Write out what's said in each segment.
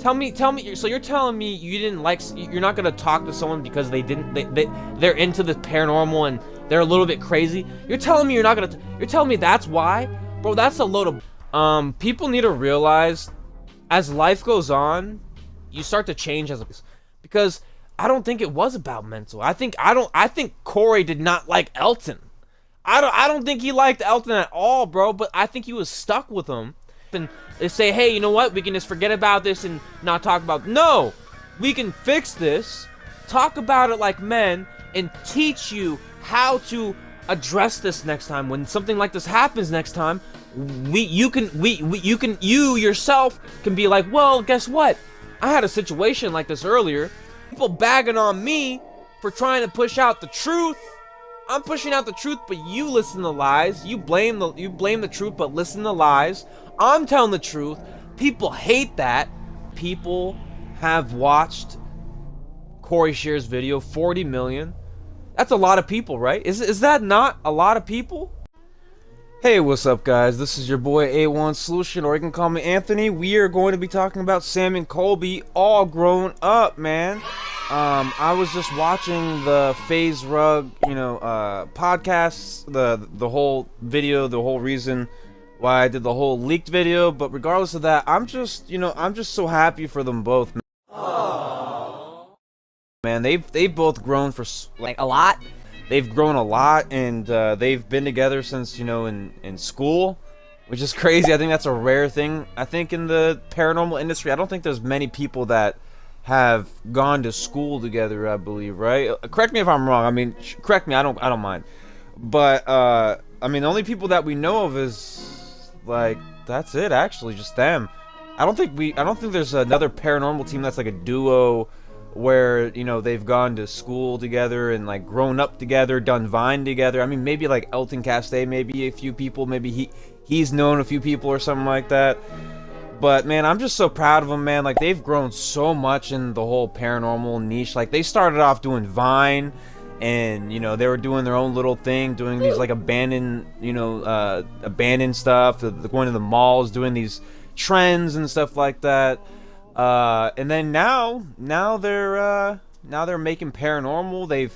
Tell me. So you're telling me you didn't like? You're not gonna talk to someone because they're into the paranormal and they're a little bit crazy. You're telling me you're not gonna? You're telling me that's why, bro? That's a load of. People need to realize, as life goes on, you start to change because I don't think it was about mental. I think Corey did not like Elton. I don't think he liked Elton at all, bro. But I think he was stuck with him. And they say, hey, you know what? We can just forget about this and not talk about. No, we can fix this. Talk about it like men and teach you how to address this next time. When something like this happens next time, you yourself can be like, well, guess what? I had a situation like this earlier. People bagging on me for trying to push out the truth. I'm pushing out the truth, but you listen to lies. You blame the truth, but listen to lies. I'm telling the truth. People hate that. People have watched Corey Scheer's video 40 million. That's a lot of people, right? Is that not a lot of people? Hey, what's up, guys? This is your boy A1 Solution, or you can call me Anthony. We are going to be talking about Sam and Colby all grown up, man. I was just watching the FaZe Rug, podcasts, the whole video, the whole reason why I did the whole leaked video. But regardless of that, I'm just so happy for them both, man. Aww. Man, they've both grown for like a lot. They've grown a lot, and they've been together since in school, which is crazy. I think that's a rare thing. I think in the paranormal industry, I don't think there's many people that have gone to school together, I believe, right? Correct me if I'm wrong. I mean, correct me. I don't mind. But I mean, the only people that we know of is like that's it. Actually, just them. I don't think there's another paranormal team that's like a duo where they've gone to school together and like grown up together, done Vine together. I mean, maybe like Elton Castee, maybe a few people, maybe he's known a few people or something like that. But man, I'm just so proud of them, man. Like, they've grown so much in the whole paranormal niche. Like, they started off doing Vine, and they were doing their own little thing, doing these like abandoned stuff, going to the malls, doing these trends and stuff like that. And then now they're making paranormal.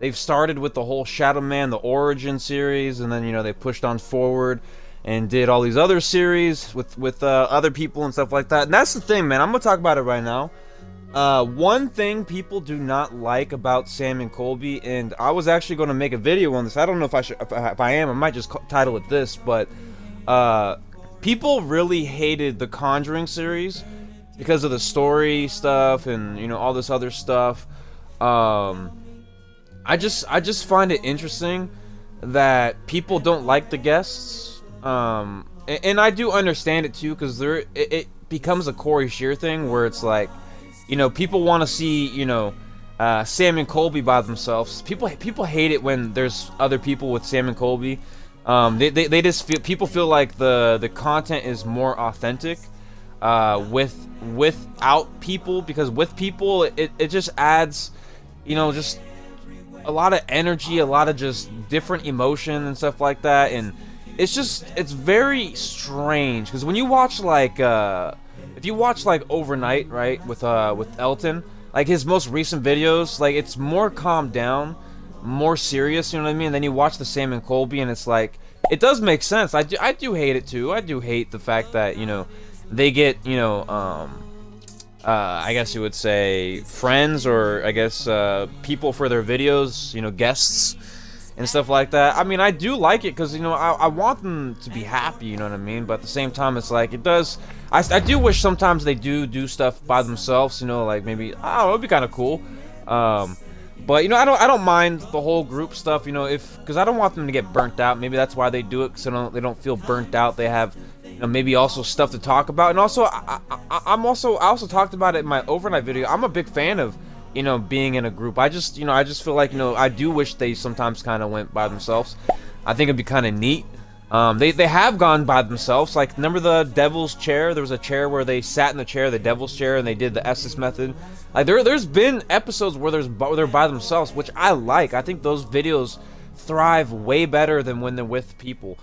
They've started with the whole Shadow Man, the Origin series, and then they pushed on forward and did all these other series with other people and stuff like that. And that's the thing, man. I'm gonna talk about it right now. One thing people do not like about Sam and Colby, and I was actually going to make a video on this. I don't know if I should. If I am, I might just title it this. But people really hated the Conjuring series because of the story stuff and all this other stuff. I just find it interesting that people don't like the guests. And I do understand it too, because it becomes a Corey Scheer thing where it's like, people want to see, Sam and Colby by themselves. People hate it when there's other people with Sam and Colby. They just people feel like the content is more authentic without people, because with people it just adds, just a lot of energy, a lot of just different emotion and stuff like that. And it's very strange, because when you watch if you watch Overnight, right, with Elton, like his most recent videos, like it's more calmed down, more serious, you know what I mean? And then you watch the Sam and Colby, and it's like, it does make sense. I do hate it too. I do hate the fact that they get I guess you would say friends, or I guess people for their videos, guests and stuff like that. I mean, I do like it because I want them to be happy, you know what I mean? But at the same time, it's like, it does, I do wish sometimes they do stuff by themselves, like maybe, oh, it'd be kind of cool. But I don't mind the whole group stuff, because I don't want them to get burnt out. Maybe that's why they do it, because they don't feel burnt out. They have maybe also stuff to talk about. And also I also talked about it in my Overnight video. I'm a big fan of being in a group. I just feel like I do wish they sometimes kind of went by themselves. I think it'd be kind of neat. They have gone by themselves. Like, remember the Devil's Chair? There was a chair where they sat in the chair, the Devil's Chair, and they did the Estes method. Like, there's been episodes where they're by themselves, which I like. I think those videos thrive way better than when they're with people.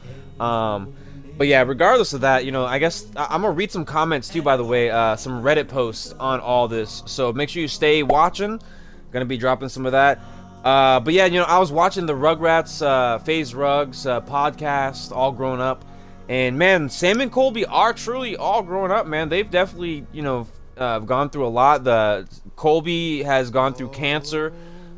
But yeah, regardless of that, you know, I guess I'm gonna read some comments too, by the way, some Reddit posts on all this. So make sure you stay watching. Gonna be dropping some of that. But yeah, you know, I was watching the Rugrats, FaZe Rugs podcast, All Grown Up, and man, Sam and Colby are truly all grown up, man. They've definitely, you know, gone through a lot. The Colby has gone through cancer.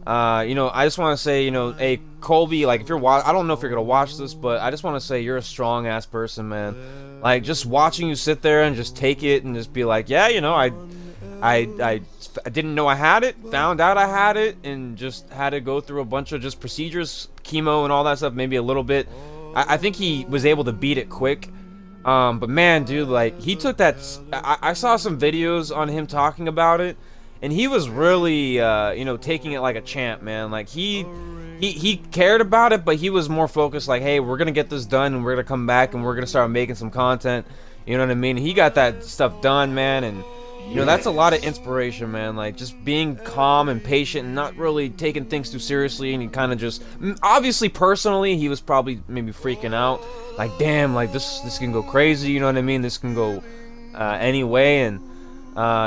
You know, I just want to say, you know, hey, Colby, like, if you're I don't know if you're gonna watch this, but I just want to say you're a strong ass person, man. Like, just watching you sit there and just take it and just be like, yeah, you know, I didn't know I had it, found out I had it, and just had to go through a bunch of just procedures, chemo and all that stuff, maybe a little bit. I think he was able to beat it quick. But man, dude, like, he took that. I saw some videos on him talking about it, and he was really, you know, taking it like a champ, man. Like, he cared about it, but he was more focused, like, hey, we're gonna get this done, and we're gonna come back, and we're gonna start making some content. You know what I mean? He got that stuff done, man, and you know, that's a lot of inspiration, man. Like, just being calm and patient and not really taking things too seriously. And he kind of just, obviously, personally, he was probably maybe freaking out. Like, damn, like, this can go crazy, you know what I mean? This can go any way. And,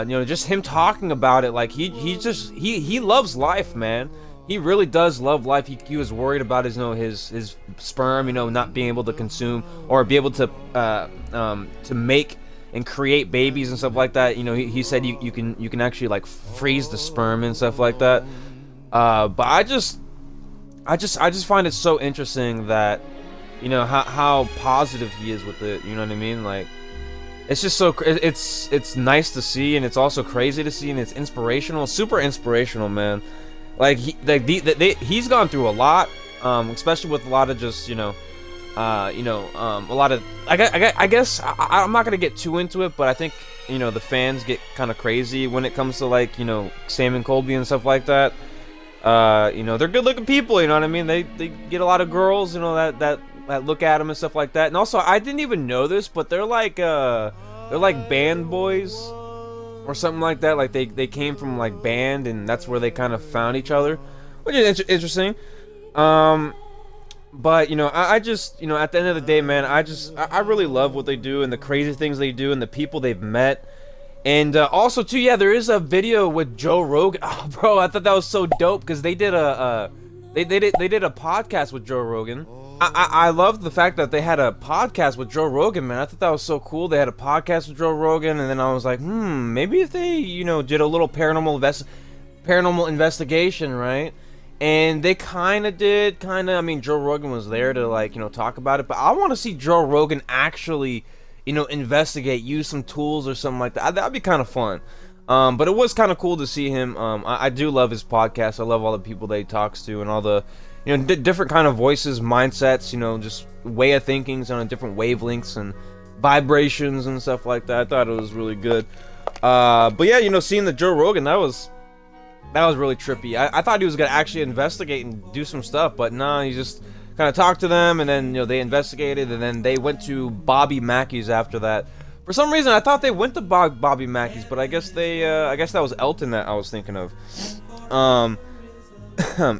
you know, just him talking about it, like, he loves life, man. He really does love life. He was worried about his, you know, his sperm, you know, not being able to consume or be able to make and create babies and stuff like that. You know, he said you can actually, like, freeze the sperm and stuff like that. But I just find it so interesting that, you know, how positive he is with it. You know what I mean? Like, it's just so it's nice to see, and it's also crazy to see, and it's inspirational, super inspirational, man. Like, he's gone through a lot, especially with a lot of just, you know, a lot of, I guess I'm not gonna get too into it, but I think, you know, the fans get kind of crazy when it comes to, like, you know, Sam and Colby and stuff like that. You know, they're good-looking people, you know what I mean? They get a lot of girls, you know, that look at them and stuff like that. And also, I didn't even know this, but they're like band boys or something like that. Like, they came from, like, band, and that's where they kind of found each other, which is interesting. But, you know, I just, you know, at the end of the day, man, I really love what they do and the crazy things they do and the people they've met. And also, too, yeah, there is a video with Joe Rogan. Oh, bro, I thought that was so dope because they did they did a podcast with Joe Rogan. I love the fact that they had a podcast with Joe Rogan, man. I thought that was so cool. They had a podcast with Joe Rogan, and then I was like, maybe if they, you know, did a little paranormal investigation, right? And they kind of did, I mean, Joe Rogan was there to, like, you know, talk about it, but I want to see Joe Rogan actually, you know, investigate, use some tools or something like that. That'd be kind of fun. But it was kind of cool to see him. I do love his podcast. I love all the people that he talks to and all the, you know, different kind of voices, mindsets, you know, just way of thinkings on different wavelengths and vibrations and stuff like that. I thought it was really good. But yeah, you know, seeing the Joe Rogan, that was really trippy. I thought he was gonna actually investigate and do some stuff, but nah, he just kind of talked to them, and then, you know, they investigated, and then they went to Bobby Mackey's after that. For some reason, I thought they went to Bobby Mackey's, but I guess I guess that was Elton that I was thinking of.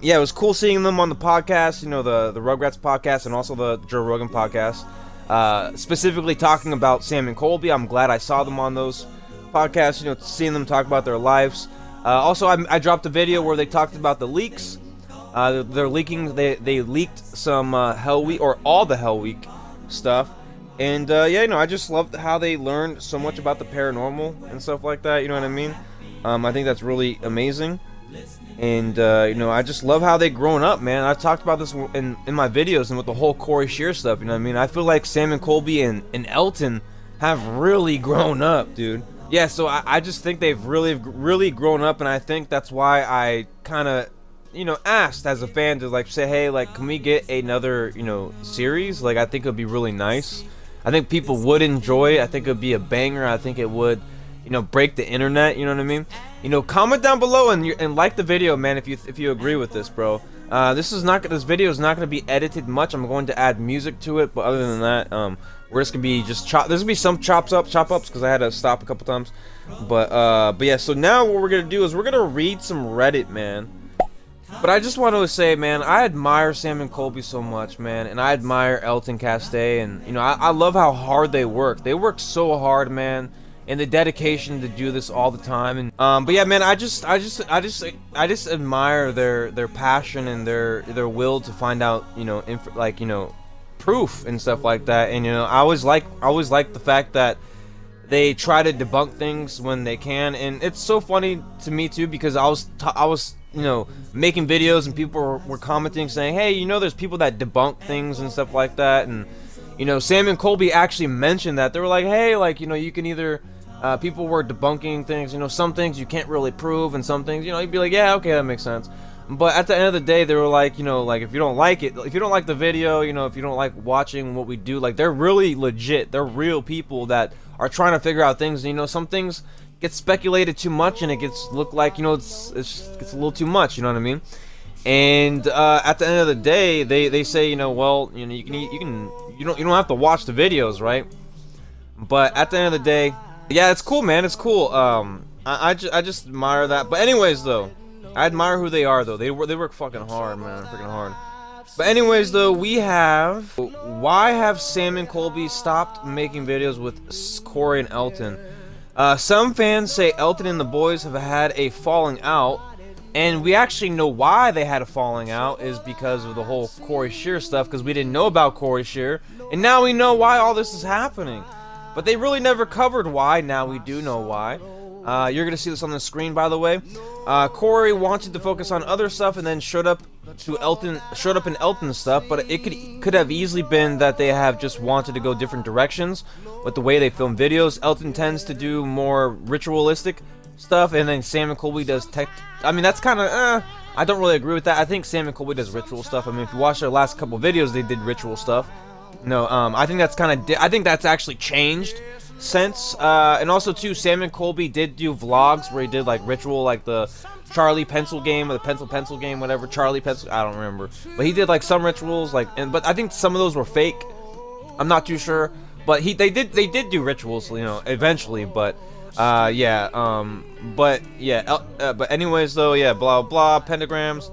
Yeah, it was cool seeing them on the podcast, you know, the Rugrats podcast and also the Joe Rogan podcast. Specifically talking about Sam and Colby. I'm glad I saw them on those podcasts, you know, seeing them talk about their lives. Also, I dropped a video where they talked about the leaks. They're leaking. They leaked some Hell Week, or all the Hell Week stuff. And yeah, you know, I just loved how they learned so much about the paranormal and stuff like that. You know what I mean? I think that's really amazing. And you know, I just love how they grown up, man. I've talked about this in my videos and with the whole Corey Scherer stuff. You know what I mean? I feel like Sam and Colby and Elton have really grown up, dude. Yeah, so I just think they've really grown up, and I think that's why I kind of, you know, asked as a fan to, like, say, hey, like, can we get another, you know, series? Like, I think it would be really nice. I think people would enjoy it. I think it would be a banger. I think it would, you know, break the internet. You know what I mean? You know, comment down below and like the video, man, if you agree with this, bro. This video is not going to be edited much. I'm going to add music to it, but other than that, we're just gonna be just there's gonna be some chop ups because I had to stop a couple times. But yeah, so now what we're gonna do is we're gonna read some Reddit, man. But I just want to say, man, I admire Sam and Colby so much, man, and I admire Elton Castee, and you know, I love how hard they work. They work so hard, man, and the dedication to do this all the time. And but yeah, man, I just admire their passion and their will to find out, you know, like, you know, proof and stuff like that. And you know, I always like the fact that they try to debunk things when they can, and it's so funny to me too, because I was you know, making videos and people were commenting saying, hey, you know, there's people that debunk things and stuff like that. And you know, Sam and Colby actually mentioned that. They were like, hey, like, you know, you can either people were debunking things, you know, some things you can't really prove, and some things, you know, you'd be like, yeah, okay, that makes sense. But at the end of the day, they were like, you know, like, if you don't like it, if you don't like the video, you know, if you don't like watching what we do, like, they're really legit. They're real people that are trying to figure out things. You know, some things get speculated too much, and it gets look like, you know, it's a little too much. You know what I mean? And at the end of the day, they say, you know, well, you know, you don't have to watch the videos, right? But at the end of the day, yeah, it's cool, man. It's cool. I just admire that. But anyways, though, I admire who they are, though. They work fucking hard, man. Freaking hard. But anyways, though, we have... Why have Sam and Colby stopped making videos with Corey and Elton? Some fans say Elton and the boys have had a falling out. And we actually know why they had a falling out is because of the whole Corey Scherer stuff, because we didn't know about Corey Scherer. And now we know why all this is happening. But they really never covered why. Now we do know why. You're gonna see this on the screen, by the way. Corey wanted to focus on other stuff and then showed up in Elton's stuff, but it could have easily been that they have just wanted to go different directions with the way they film videos. Elton tends to do more ritualistic stuff, and then Sam and Colby does tech. I mean, that's kind of I don't really agree with that. I think Sam and Colby does ritual stuff. I mean, if you watch their last couple videos, they did ritual stuff. No, I think that's kind of I think that's actually changed since, and also too, Sam and Colby did do vlogs where he did like ritual, like the Charlie pencil game or the pencil game, whatever. Charlie pencil, I don't remember, but he did like some rituals, like, but I think some of those were fake. I'm not too sure, but they did do rituals, you know, eventually. But yeah, but anyways, though, yeah, blah blah pentagrams.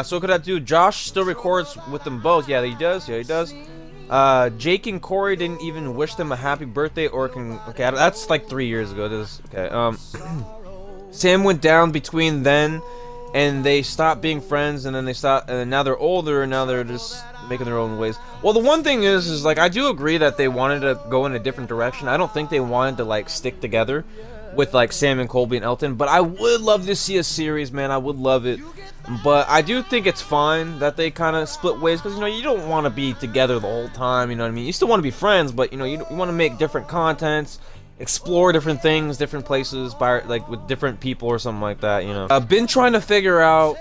So could I do? Josh still records with them both. Yeah, he does. Yeah, he does. Jake and Corey didn't even wish them a happy birthday or okay, that's like 3 years ago. This okay. Sam went down between then and they stopped being friends, and then they stopped, and now they're older and now they're just making their own ways. Well, the one thing is like, I do agree that they wanted to go in a different direction. I don't think they wanted to like stick together with like Sam and Colby and Elton, but I would love to see a series, man. I would love it. But I do think it's fine that they kind of split ways, because, you know, you don't want to be together the whole time, you know what I mean? You still want to be friends, but, you know, you want to make different contents, explore different things, different places, by like with different people or something like that, you know. I've been trying to figure out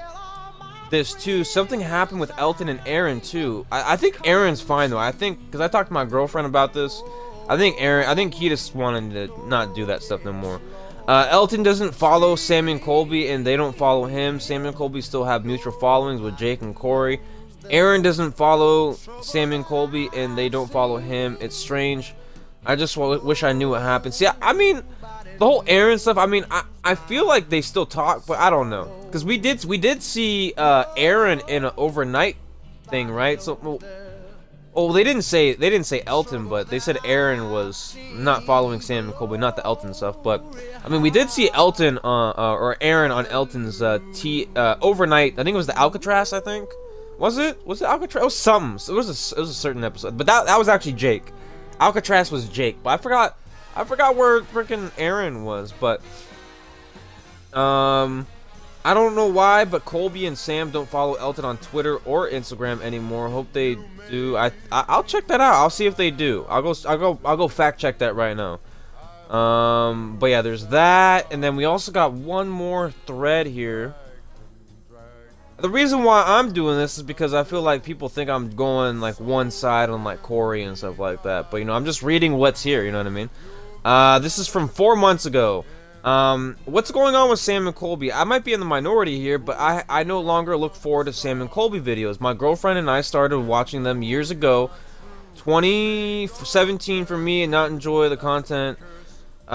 this too. Something happened with Elton and Aaron too. I think Aaron's fine though. I think, because I talked to my girlfriend about this, I think he just wanted to not do that stuff no more. Elton doesn't follow Sam and Colby, and they don't follow him. Sam and Colby still have mutual followings with Jake and Corey. Aaron doesn't follow Sam and Colby, and they don't follow him. It's strange. I just wish I knew what happened. See, I mean, the whole Aaron stuff, I mean, I feel like they still talk, but I don't know. Because we did see Aaron in an overnight thing, right? So, oh, they didn't say Elton, but they said Aaron was not following Sam and Colby, not the Elton stuff. But I mean, we did see Elton or Aaron on Elton's overnight. I think it was the Alcatraz. I think was it Alcatraz? It was something. It was a certain episode, but that was actually Jake. Alcatraz was Jake, but I forgot where freaking Aaron was. But I don't know why, but Colby and Sam don't follow Elton on Twitter or Instagram anymore. Hope they do. I'll check that out. I'll see if they do. I'll go fact check that right now. But yeah, there's that, and then we also got one more thread here. The reason why I'm doing this is because I feel like people think I'm going like one side on like Corey and stuff like that. But you know, I'm just reading what's here. You know what I mean? This is from 4 months ago. What's going on with Sam and Colby? I might be in the minority here, but I no longer look forward to Sam and Colby videos. My girlfriend and I started watching them years ago, 2017 for me, and not enjoy the content. Wait,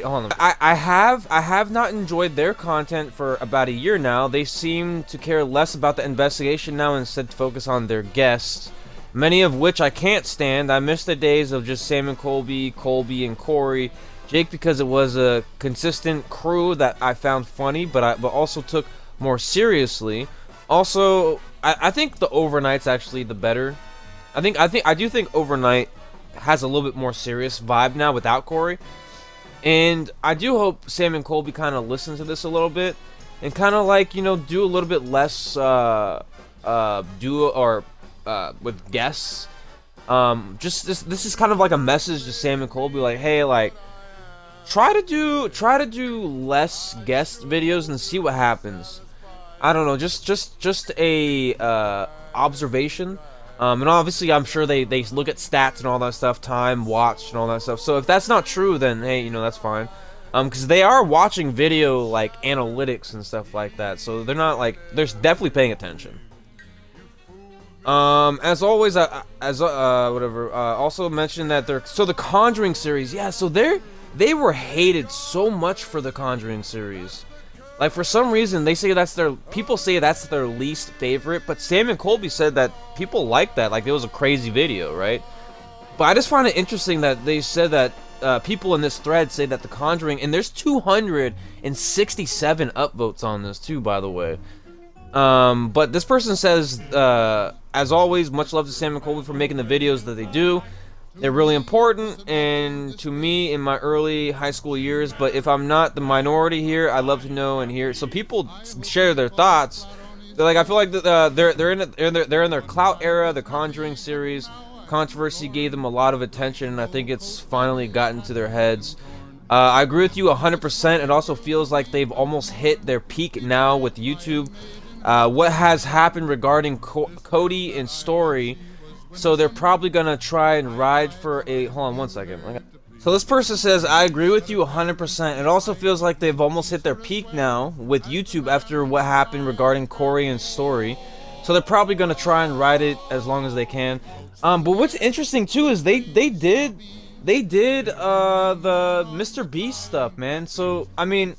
hold on. I have not enjoyed their content for about a year now. They seem to care less about the investigation now and instead focus on their guests, many of which I can't stand. I miss the days of just Sam and Colby, Colby and Corey, Jake, because it was a consistent crew that I found funny, but also took more seriously. Also, I think the Overnight's actually the better. I do think Overnight has a little bit more serious vibe now without Corey, and I do hope Sam and Colby kind of listen to this a little bit and kind of like, you know, do a little bit less with guests. Just this is kind of like a message to Sam and Colby, like, hey, like, try to do less guest videos and see what happens. I don't know, just a observation. And obviously I'm sure they look at stats and all that stuff, time watched and all that stuff. So if that's not true, then hey, you know, that's fine. Because they are watching video like analytics and stuff like that, so they're not like, they're definitely paying attention. As always, also mentioned that the Conjuring series, yeah, so they were hated so much for the Conjuring series. Like, for some reason, people say that's their least favorite, but Sam and Colby said that people liked that, like it was a crazy video, right? But I just find it interesting that they said that people in this thread say that the Conjuring, and there's 267 upvotes on this too, by the way. But this person says, as always, much love to Sam and Colby for making the videos that they do. They're really important and to me in my early high school years, but if I'm not the minority here, I'd love to know and hear. So people share their thoughts. They're like, I feel like they're in their clout era. The Conjuring series controversy gave them a lot of attention, and I think it's finally gotten to their heads. I agree with you 100%. It also feels like they've almost hit their peak now with YouTube. What has happened regarding Cody and Story? So they're probably gonna try and ride for a. Hold on one second. So this person says, I agree with you 100%. It also feels like they've almost hit their peak now with YouTube after what happened regarding Corey and Story. So they're probably gonna try and ride it as long as they can. But what's interesting too is they did the MrBeast stuff, man. So I mean,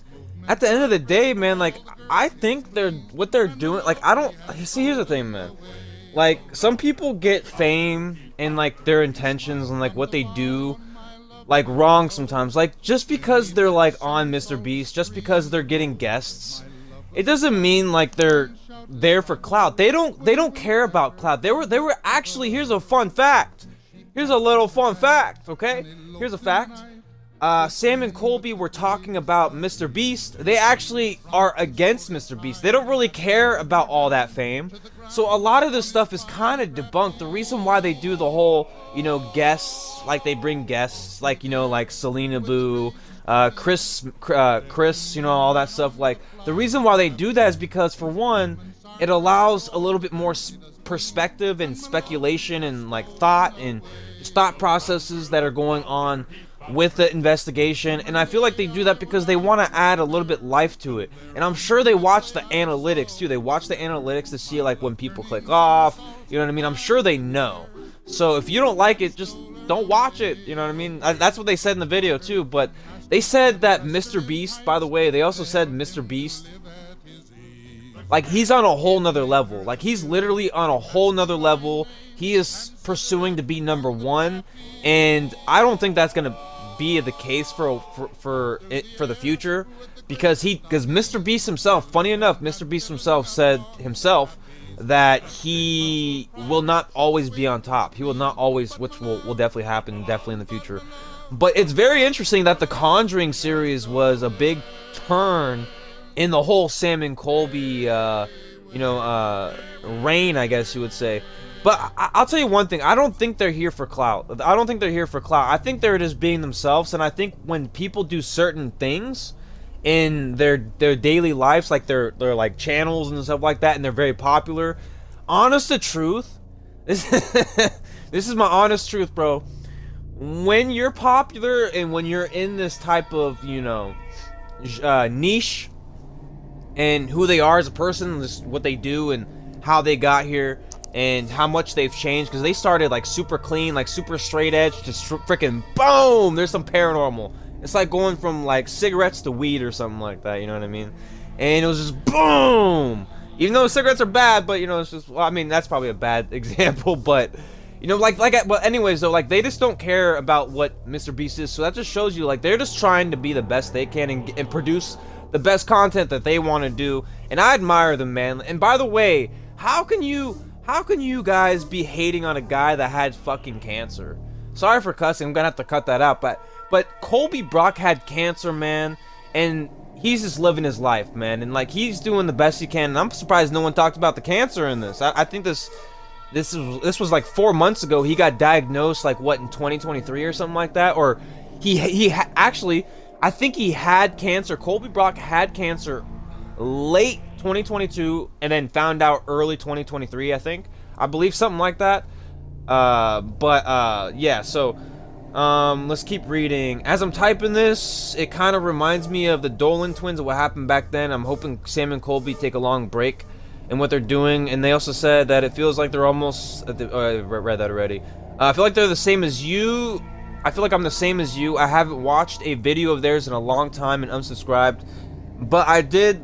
at the end of the day, man, like, I think what they're doing. Like, I don't see. Here's the thing, man. Like, some people get fame and like their intentions and like what they do like wrong sometimes. Like, just because they're like on MrBeast, just because they're getting guests, it doesn't mean like they're there for clout. They don't care about clout. They were actually, here's a fun fact. Here's a little fun fact, okay? Here's a fact. Sam and Colby were talking about MrBeast. They actually are against MrBeast. They don't really care about all that fame. So a lot of this stuff is kind of debunked. The reason why they do the whole, you know, guests, like they bring guests, like, you know, like Selena Boo, Chris, you know, all that stuff. Like, the reason why they do that is because, for one, it allows a little bit more perspective and speculation and like thought and just thought processes that are going on with the investigation, and I feel like they do that because they want to add a little bit life to it. And I'm sure they watch the analytics too. They watch the analytics to see like when people click off, you know what I mean? I'm sure they know. So if you don't like it, just don't watch it, you know what I mean? That's what they said in the video too. But they said that MrBeast, by the way, they also said MrBeast, like, he's on a whole nother level. Like, he's literally on a whole nother level. He is pursuing to be #1, and I don't think that's gonna be the case for the future, because MrBeast himself, funny enough, MrBeast himself said that he will not always be on top. He will not always, which will definitely happen, definitely in the future. But it's very interesting that the Conjuring series was a big turn in the whole Sam and Colby, reign, I guess you would say. But I'll tell you one thing. I don't think they're here for clout. I think they're just being themselves. And I think when people do certain things in their daily lives, like their like channels and stuff like that, and they're very popular, honest to truth, this is my honest truth, bro. When you're popular and when you're in this type of, you know, niche, and who they are as a person, what they do and how they got here, and how much they've changed, because they started like super clean, like super straight edge, just freaking boom, there's some paranormal. It's like going from like cigarettes to weed or something like that, you know what I mean? And it was just boom. Even though cigarettes are bad, but you know, it's just, well, I mean, that's probably a bad example, but you know, but anyways though, like they just don't care about what MrBeast is, so that just shows you like they're just trying to be the best they can and produce the best content that they want to do, and I admire them, man. And by the way, how can you guys be hating on a guy that had fucking cancer? Sorry for cussing, I'm gonna have to cut that out, but Colby Brock had cancer, man, and he's just living his life, man, and like he's doing the best he can, and I'm surprised no one talked about the cancer in this. I think this was like 4 months ago. He got diagnosed like what, in 2023 or something like that, or actually, I think he had cancer. Colby Brock had cancer late 2022 and then found out early 2023, I believe something like that. Yeah, so let's keep reading. As I'm typing this, it kind of reminds me of the Dolan twins and what happened back then. I'm hoping Sam and Colby take a long break in what they're doing, and they also said that it feels like they're almost I read that already. I feel like they're the same as you. I feel like I'm the same as you. I haven't watched a video of theirs in a long time and unsubscribed, but I did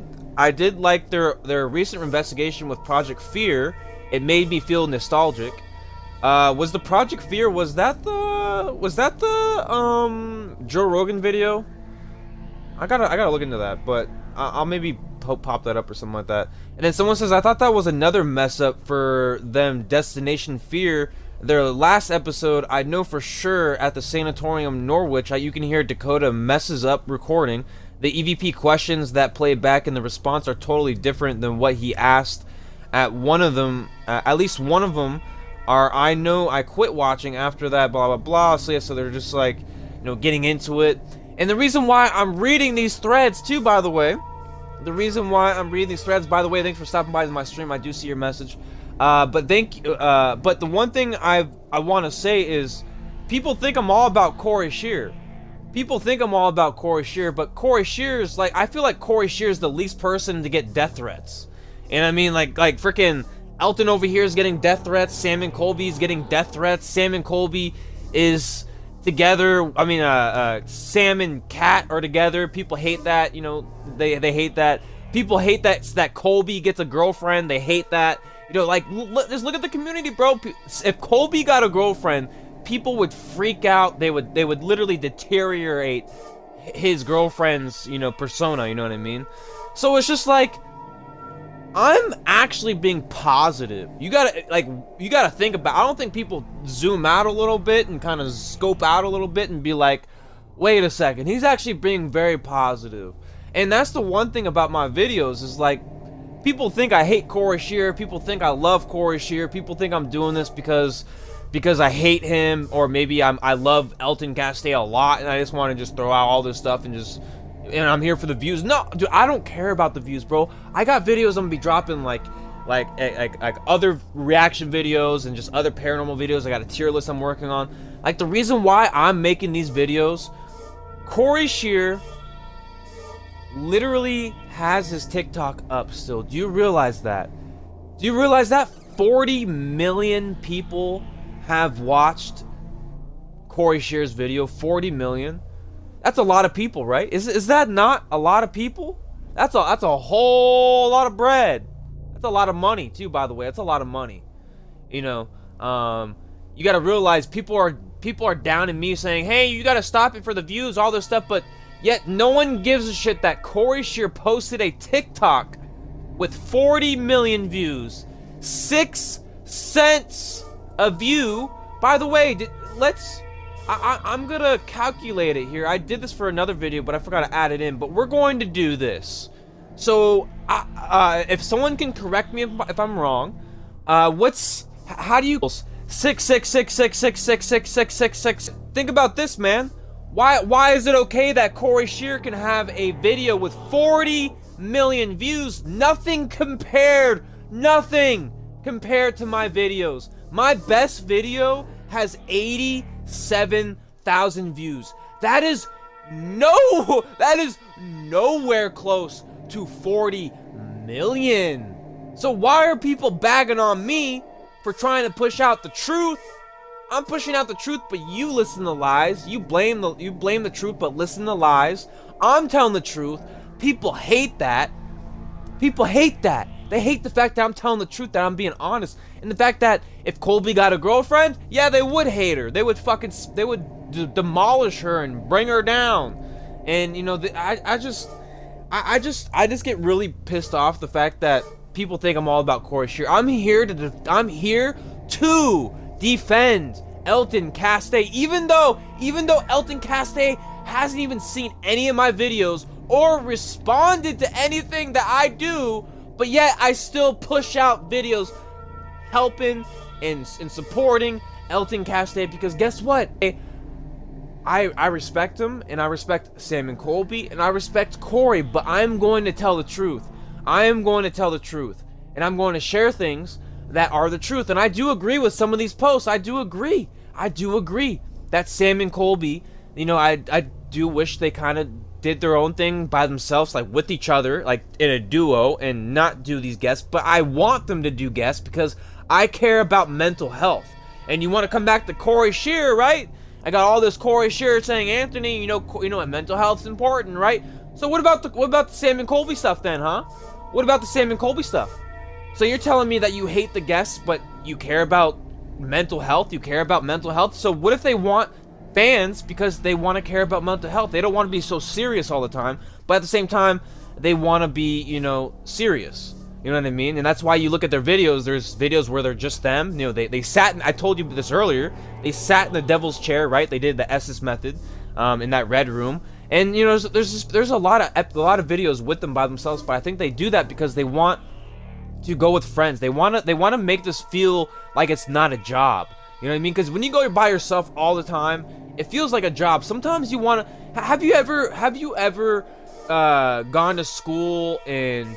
like their recent investigation with Project Fear. It made me feel nostalgic. Was the Project Fear, was that the Joe Rogan video? I gotta look into that, but I'll maybe pop that up or something like that. And then someone says, I thought that was another mess up for them, Destination Fear. Their last episode, I know for sure at the Sanatorium Norwich, you can hear Dakota messes up recording. The EVP questions that play back in the response are totally different than what he asked at one of them. At least one of them are, I know I quit watching after that, blah blah blah. So yeah, so they're just like, you know, getting into it. And the reason why I'm reading these threads too, by the way, thanks for stopping by my stream. I do see your message. But thank you. But the one thing I want to say is, people think I'm all about Corey Scherer. People think I'm all about Corey Scherer, but Corey Scheer's like, I feel like Corey Scheer's the least person to get death threats. And I mean, like freaking Elton over here is getting death threats. Sam and Colby's getting death threats. Sam and Colby is together. I mean, Sam and Kat are together. People hate that. You know, they hate that. People hate that Colby gets a girlfriend. They hate that. You know, like, just look at the community, bro. If Colby got a girlfriend, people would freak out. They would literally deteriorate his girlfriend's, you know, persona. You know what I mean? So it's just like, I'm actually being positive. You gotta think about. I don't think people zoom out a little bit and kind of scope out a little bit and be like, wait a second, he's actually being very positive. And that's the one thing about my videos is like, people think I hate Corey Scherer. People think I love Corey Scherer. People think I'm doing this because I hate him, or maybe I love Elton Castile a lot and I just want to just throw out all this stuff and I'm here for the views. No, dude, I don't care about the views, bro. I got videos I'm gonna be dropping like other reaction videos and just other paranormal videos. I got a tier list I'm working on. Like, the reason why I'm making these videos, Corey Scherer literally has his TikTok up still. Do you realize that? Do you realize that 40 million people have watched Corey Scherer's video? 40 million? That's a lot of people, right? Is that not a lot of people? That's a whole lot of bread. That's a lot of money too, by the way. That's a lot of money. You know, you got to realize people are down in me saying, "Hey, you got to stop it for the views, all this stuff," but yet no one gives a shit that Corey Scherer posted a TikTok with 40 million views, 6 cents a view. By the way, I'm gonna calculate it here. I did this for another video, but I forgot to add it in. But we're going to do this. So, if someone can correct me if I'm wrong, how do you 66666666666? Think about this, man. Why is it okay that Corey Scherer can have a video with 40 million views? Nothing compared to my videos. My best video has 87,000 views. That is nowhere close to 40 million. So why are people bagging on me for trying to push out the truth. I'm pushing out the truth, but you listen to lies. You blame the truth, but listen to lies. I'm telling the truth. People hate that. People hate that. They hate the fact that I'm telling the truth, that I'm being honest, and the fact that if Colby got a girlfriend, yeah, they would hate her. They would demolish her and bring her down. And you know, I just get really pissed off the fact that people think I'm all about Corey Scherer. I'm here to defend Elton Castee, even though Elton Castee hasn't even seen any of my videos or responded to anything that I do, but yet I still push out videos helping and supporting Elton Castee, because guess what? I respect him, and I respect Sam and Colby, and I respect Corey, but I'm going to tell the truth. I am going to tell the truth, and I'm going to share things that are the truth. And I do agree with some of these posts. I do agree that Sam and Colby, you know, I do wish they kind of did their own thing by themselves, like with each other, like in a duo, and not do these guests. But I want them to do guests because I care about mental health. And you want to come back to Corey Scherer, right? I got all this Corey Scherer saying, Anthony, you know, mental health's important, right? So what about the Sam and Colby stuff then, huh? What about the Sam and Colby stuff? So you're telling me that you hate the guests, but you care about mental health? You care about mental health? So what if they want fans because they want to care about mental health? They don't want to be so serious all the time, but at the same time, they want to be, you know, serious. You know what I mean? And that's why you look at their videos. There's videos where they're just them. You know, they sat, I told you this earlier, they sat in the devil's chair, right? They did the SS method in that red room. And, you know, there's a lot of videos with them by themselves, but I think they do that because they want to go with friends. They want to make this feel like it's not a job. You know what I mean? Because when you go by yourself all the time, it feels like a job. Sometimes you want to. Have you ever gone to school and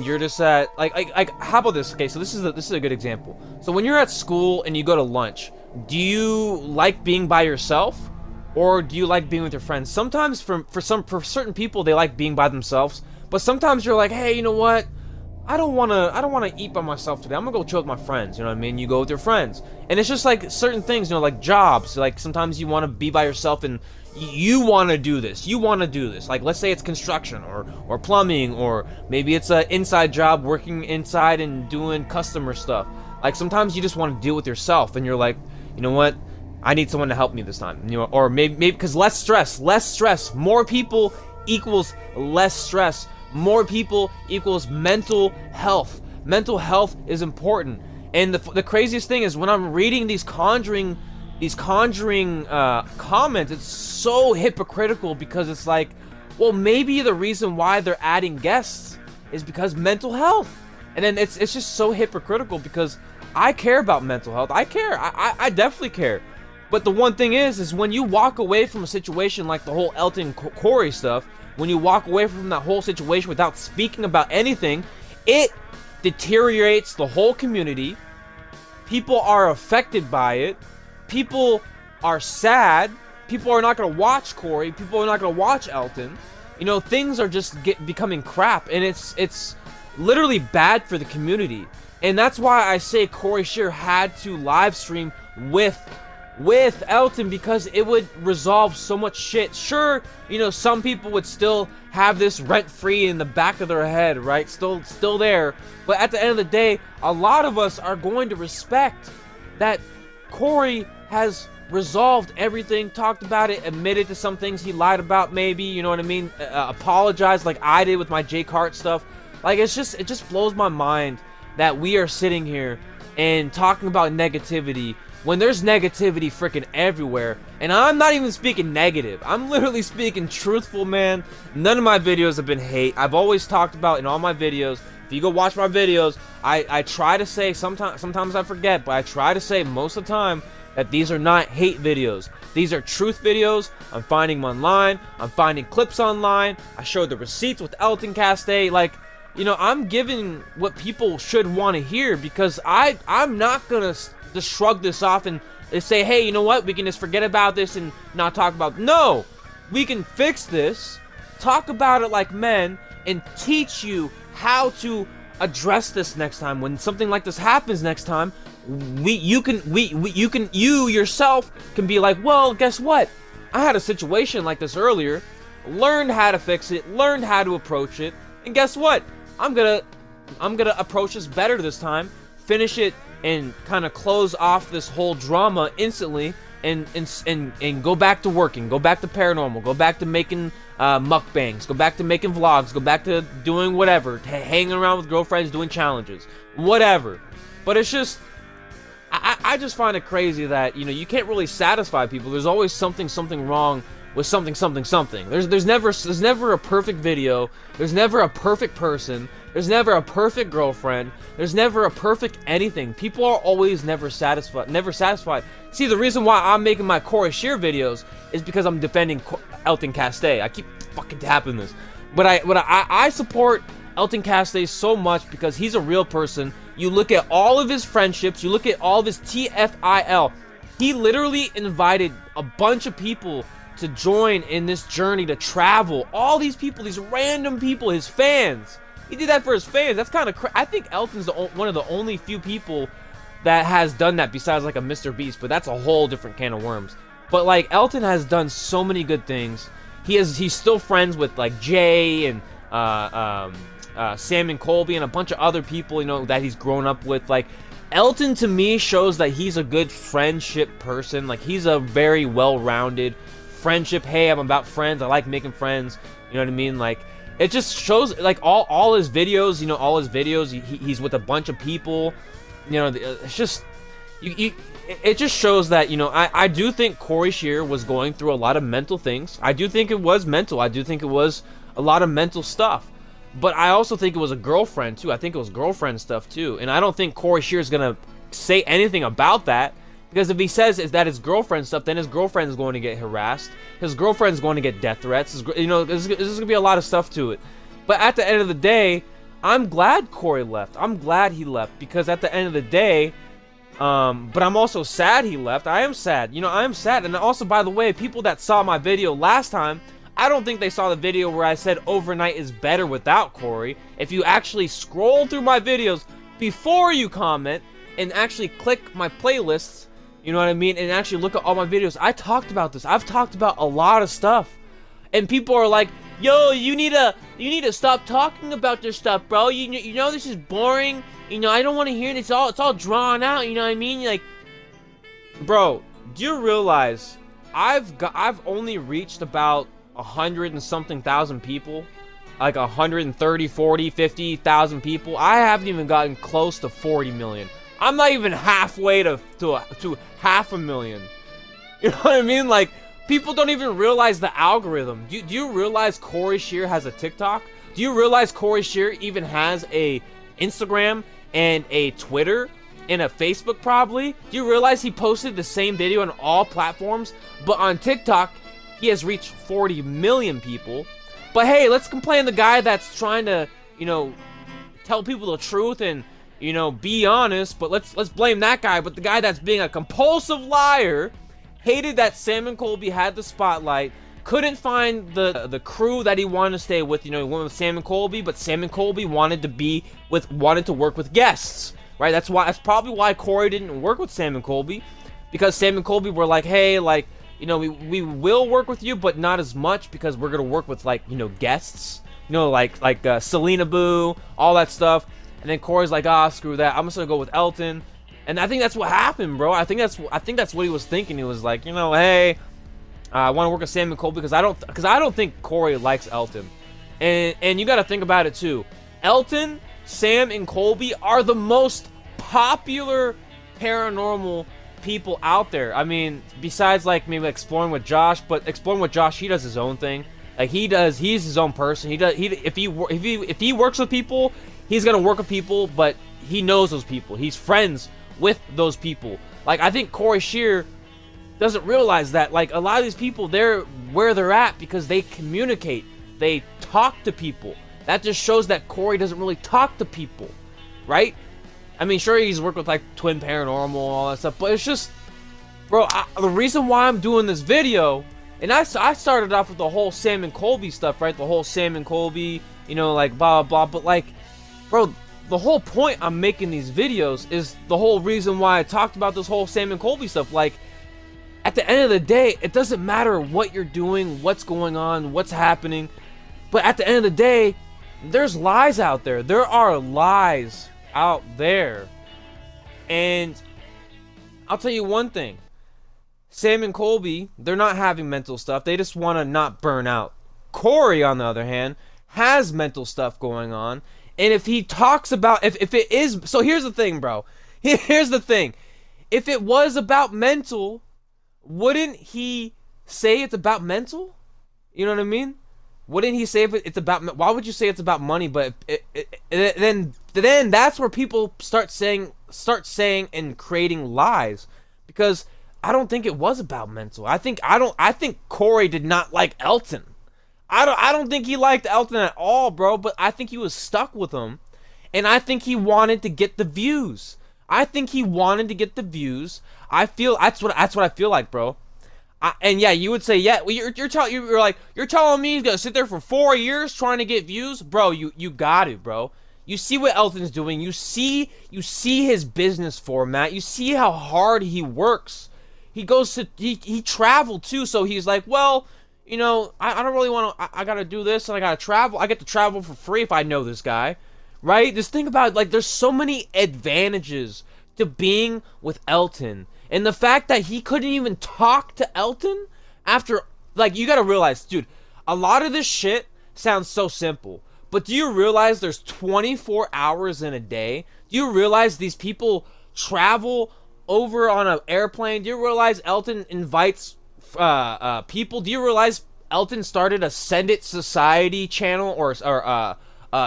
you're just at like how about this? Okay, so this is a good example. So when you're at school and you go to lunch, do you like being by yourself, or do you like being with your friends? Sometimes for certain people, they like being by themselves, but sometimes you're like, hey, you know what? I don't wanna eat by myself today. I'm gonna go chill with my friends. You know what I mean? You go with your friends, and it's just like certain things. You know, like jobs. Like sometimes you want to be by yourself and you want to do this. You want to do this. Like let's say it's construction or plumbing, or maybe it's an inside job working inside and doing customer stuff. Like sometimes you just want to deal with yourself, and you're like, you know what? I need someone to help me this time. You know, or maybe because less stress. More people equals less stress. More people equals mental health. Mental health is important. And the craziest thing is when I'm reading these conjuring comments, it's so hypocritical, because it's like, well, maybe the reason why they're adding guests is because mental health. And then it's just so hypocritical, because I care about mental health. I care. I definitely care. But the one thing is when you walk away from a situation like the whole Elton Corey stuff, when you walk away from that whole situation without speaking about anything, it deteriorates the whole community. People are affected by it. People are sad. People are not going to watch Corey. People are not going to watch Elton. You know, things are just becoming crap, and it's literally bad for the community. And that's why I say Corey Scherer had to live stream with Elton, because it would resolve so much shit. Sure, you know, some people would still have this rent-free in the back of their head, right? Still there. But at the end of the day, a lot of us are going to respect that Corey has resolved everything, talked about it, admitted to some things he lied about, maybe, you know what I mean? Apologized like I did with my Jake Hart stuff. Like, it just blows my mind that we are sitting here and talking about negativity when there's negativity freaking everywhere. And I'm not even speaking negative. I'm literally speaking truthful, man. None of my videos have been hate. I've always talked about in all my videos. If you go watch my videos, I try to say, sometimes I forget, but I try to say most of the time that these are not hate videos. These are truth videos. I'm finding them online. I'm finding clips online. I showed the receipts with Elton Castee. Like, you know, I'm giving what people should want to hear, because I'm not gonna just shrug this off and say, hey, you know what, we can just forget about this and not talk about. No, we can fix this, talk about it like men, and teach you how to address this next time. When something like this happens next time, you yourself can be like, well, guess what? I had a situation like this earlier, learned how to fix it, learned how to approach it, and guess what? I'm gonna approach this better this time, finish it, and kind of close off this whole drama instantly, and go back to working, go back to paranormal, go back to making mukbangs, go back to making vlogs, go back to doing whatever, hanging around with girlfriends, doing challenges, whatever. But it's just, I just find it crazy that, you know, you can't really satisfy people. There's always something wrong with something. There's never a perfect video. There's never a perfect person. There's never a perfect girlfriend. There's never a perfect anything. People are always never satisfied. See, the reason why I'm making my Corey Scherer videos is because I'm defending Elton Castee. I keep fucking tapping this, but I support Elton Castee so much because he's a real person. You look at all of his friendships, you look at all of his TFIL. He literally invited a bunch of people to join in this journey to travel. All these people, these random people, his fans. He did that for his fans. That's kind of I think Elton's one of the only few people that has done that besides like a MrBeast, but that's a whole different can of worms. But like Elton has done so many good things. He's still friends with like Jay and Sam and Colby and a bunch of other people, you know, that he's grown up with. Like, Elton to me shows that he's a good friendship person. Like, he's a very well-rounded friendship. Hey, I'm about friends. I like making friends. You know what I mean? Like, it just shows, like, all his videos, you know, he's with a bunch of people. You know, it's just, it just shows that, you know, I do think Corey Scherer was going through a lot of mental things. I do think it was mental. I do think it was a lot of mental stuff. But I also think it was a girlfriend, too. I think it was girlfriend stuff, too. And I don't think Corey Scherer is going to say anything about that. Because if he says is that his girlfriend stuff, then his girlfriend is going to get harassed. His girlfriend is going to get death threats. You know, there's going to be a lot of stuff to it. But at the end of the day, I'm glad Corey left. I'm glad he left. Because at the end of the day, but I'm also sad he left. I am sad. You know, I am sad. And also, by the way, people that saw my video last time, I don't think they saw the video where I said overnight is better without Corey. If you actually scroll through my videos before you comment and actually click my playlists, you know what I mean, and actually look at all my videos, I talked about this. I've talked about a lot of stuff. And people are like, yo, you need to stop talking about this stuff, bro. You know this is boring. You know, I don't want to hear it. It's all drawn out, you know what I mean? Like, bro, do you realize I've only reached about 100 and something thousand people, like 130, 40, 50,000 people. I haven't even gotten close to 40 million. I'm not even halfway to 500,000. You know what I mean? Like, people don't even realize the algorithm. Do you realize Corey Scherer has a TikTok? Do you realize Corey Scherer even has a Instagram and a Twitter and a Facebook probably? Do you realize he posted the same video on all platforms, but on TikTok he has reached 40 million people? But hey, let's complain the guy that's trying to, you know, tell people the truth and, you know, be honest, but let's blame that guy. But the guy that's being a compulsive liar, hated that Sam and Colby had the spotlight, couldn't find the crew that he wanted to stay with. You know, he went with Sam and Colby, but Sam and Colby wanted to work with guests, right? That's probably why Corey didn't work with Sam and Colby, because Sam and Colby were like, hey, like, you know, we will work with you, but not as much, because we're gonna work with, like, you know, guests, you know, like Selena Boo, all that stuff. And then Corey's like, ah, screw that, I'm just gonna go with Elton. And I think that's what happened, bro. I think that's what he was thinking. He was like, you know, hey, I want to work with Sam and Colby because I don't think Corey likes Elton. And you got to think about it too. Elton, Sam, and Colby are the most popular paranormal people out there. I mean, besides like maybe Exploring with Josh, but Exploring with Josh, he does his own thing. Like he's his own person. If he works with people, he's gonna work with people, but he knows those people. He's friends with those people. Like, I think Corey Scherer doesn't realize that, like, a lot of these people, they're where they're at because they communicate, they talk to people. That just shows that Corey doesn't really talk to people, right? I mean, sure, he's worked with like Twin Paranormal, all that stuff, but it's just, bro, the reason why I'm doing this video, and I started off with the whole Sam and Colby stuff, right? The whole Sam and Colby, you know, like blah blah blah, but like, bro, the whole point I'm making these videos is the whole reason why I talked about this whole Sam and Colby stuff. Like, at the end of the day, it doesn't matter what you're doing, what's going on, what's happening. But at the end of the day, there's lies out there. There are lies out there. And I'll tell you one thing. Sam and Colby, they're not having mental stuff. They just want to not burn out. Corey, on the other hand, has mental stuff going on. And if he talks about, if it is, so here's the thing, bro. Here's the thing. If it was about mental, wouldn't he say it's about mental? You know what I mean? Wouldn't he say it's about, why would you say it's about money? But then that's where people start saying and creating lies. Because I don't think it was about mental. I think Corey did not like Elton. I don't think he liked Elton at all, bro, but I think he was stuck with him. And I think he wanted to get the views. I feel that's what I feel like, bro. And yeah, you would say, yeah, well, you're telling me he's gonna sit there for 4 years trying to get views, bro. You got it, bro. You see what Elton's doing. You see his business format. You see how hard he works. He traveled too, so he's like, well, you know, I don't really want to. I gotta do this, and I gotta travel. I get to travel for free if I know this guy, right? Just think about it, like, there's so many advantages to being with Elton. And the fact that he couldn't even talk to Elton after, like, you gotta realize, dude, a lot of this shit sounds so simple. But do you realize there's 24 hours in a day? Do you realize these people travel over on an airplane? Do you realize Elton invites people? Do you realize Elton started a Send It Society channel or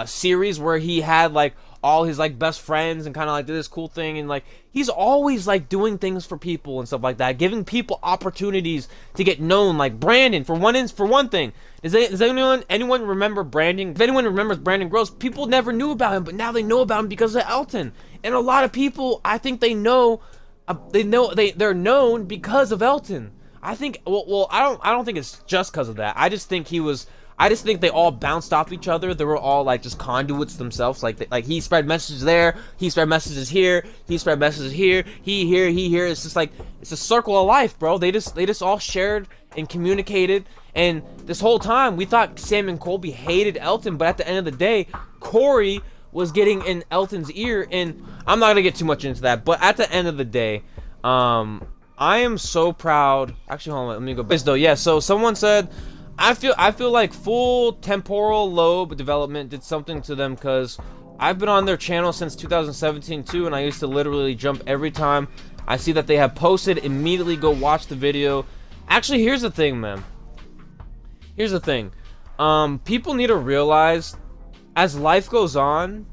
series where he had, like, all his, like, best friends and kind of like did this cool thing, and like he's always like doing things for people and stuff like that, giving people opportunities to get known. Like Brandon, for one thing, does anyone remember Brandon? If anyone remembers Brandon Gross, people never knew about him, but now they know about him because of Elton. And a lot of people, I think they're known because of Elton. I think, well, I don't think it's just because of that. I just think they all bounced off each other. They were all like just conduits themselves. Like he spread messages there, he spread messages here, he spread messages here, he here. It's just like, it's a circle of life, bro. They just all shared and communicated. And this whole time we thought Sam and Colby hated Elton, but at the end of the day, Corey was getting in Elton's ear. And I'm not gonna get too much into that, but at the end of the day, I am so proud. Actually, hold on, let me go back though. Yeah, so someone said, I feel like full temporal lobe development did something to them, because I've been on their channel since 2017 too, and I used to literally jump every time I see that they have posted, immediately go watch the video. Actually, here's the thing, man. Here's the thing. People need to realize, as life goes on,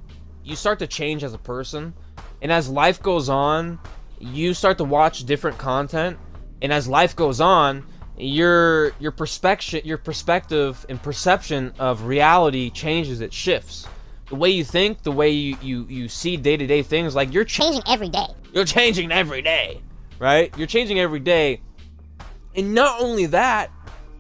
you start to change as a person, and as life goes on, you start to watch different content, and as life goes on, your perspective and perception of reality changes. It shifts. The way you think, the way you see day-to-day things, like you're changing every day. You're changing every day, right? You're changing every day. And not only that,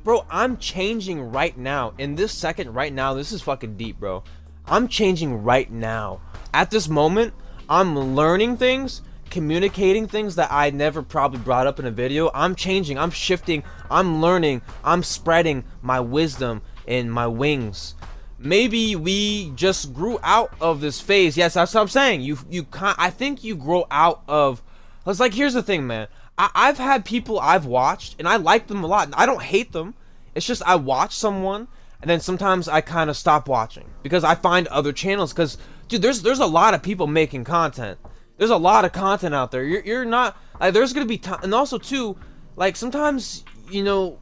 bro, I'm changing right now. In this second, right now, this is fucking deep, bro. I'm changing right now. At this moment, I'm learning things, communicating things that I never probably brought up in a video. I'm changing, I'm shifting, I'm learning, I'm spreading my wisdom and my wings. Maybe we just grew out of this phase. Yes, that's what I'm saying. I think you grow out of. It's like, here's the thing, man. I've had people I've watched and I like them a lot. I don't hate them. It's just I watch someone and then sometimes I kind of stop watching because I find other channels. Because, dude, there's a lot of people making content. There's a lot of content out there. You're not, like, there's gonna be time. And also too, like, sometimes, you know,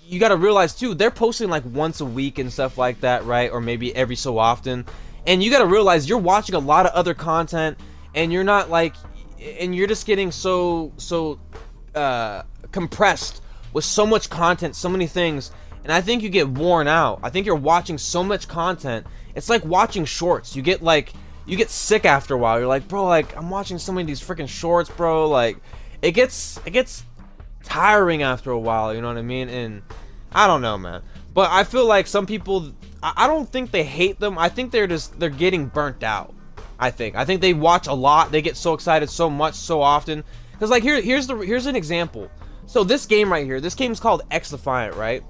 you gotta realize too, they're posting like once a week and stuff like that, right? Or maybe every so often. And you gotta realize you're watching a lot of other content, and you're not like, and you're just getting so compressed with so much content, so many things. And I think you get worn out. I think you're watching so much content. It's like watching shorts. You get sick after a while. You're like, bro, like, I'm watching so many of these freaking shorts, bro. Like, it gets tiring after a while, you know what I mean? And I don't know, man. But I feel like some people, I don't think they hate them. I think they're getting burnt out. I think they watch a lot. They get so excited so much so often. Cause like here's an example. So this game right here, this game's called X Defiant, right?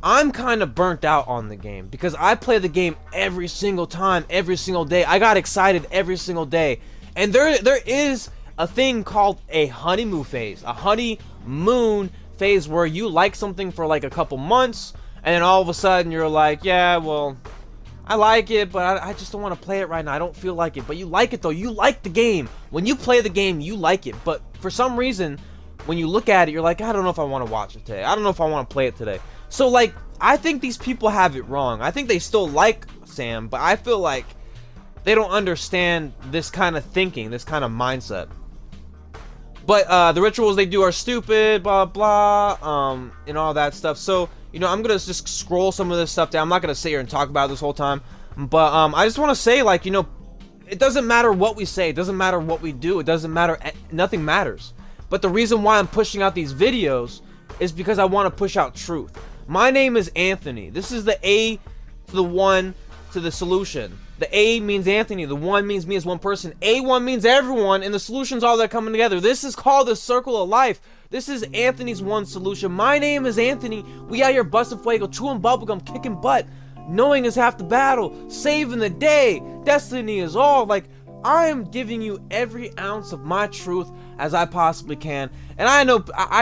I'm kind of burnt out on the game because I play the game every single time, every single day. I got excited every single day. And there is a thing called a honeymoon phase. A honeymoon phase where you like something for like a couple months, and then all of a sudden you're like, yeah, well, I like it, but I just don't want to play it right now. I don't feel like it. But you like it though. You like the game. When you play the game, you like it. But for some reason, when you look at it, you're like, I don't know if I want to watch it today. I don't know if I want to play it today. So like, I think these people have it wrong. I think they still like Sam, but I feel like they don't understand this kind of thinking, this kind of mindset. But the rituals they do are stupid, blah blah, and all that stuff. So, you know, I'm gonna just scroll some of this stuff down. I'm not gonna sit here and talk about it this whole time, but I just want to say, like, you know, it doesn't matter what we say, it doesn't matter what we do, it doesn't matter, nothing matters. But the reason why I'm pushing out these videos is because I want to push out truth. My name is Anthony. This is the A to the 1 to the solution. The A means Anthony, the 1 means me as one person, A1 means everyone, and the solution's all that coming together. This is called the circle of life. This is Anthony's one solution. My name is Anthony. We out here busting fuego, chewing bubblegum, kicking butt. Knowing is half the battle. Saving the day. Destiny is all. Like, I am giving you every ounce of my truth as I possibly can. And I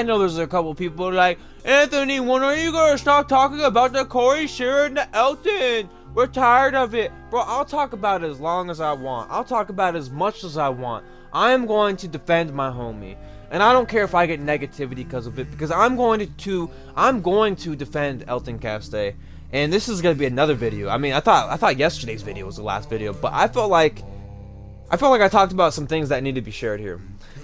know there's a couple people like, Anthony, when are you gonna stop talking about the Corey, Scherer, and the Elton? We're tired of it. Bro, I'll talk about it as long as I want. I'll talk about it as much as I want. I am going to defend my homie. And I don't care if I get negativity because of it, because I'm going to defend Elton Castee. And this is gonna be another video. I mean, I thought yesterday's video was the last video, but I felt like I talked about some things that need to be shared here.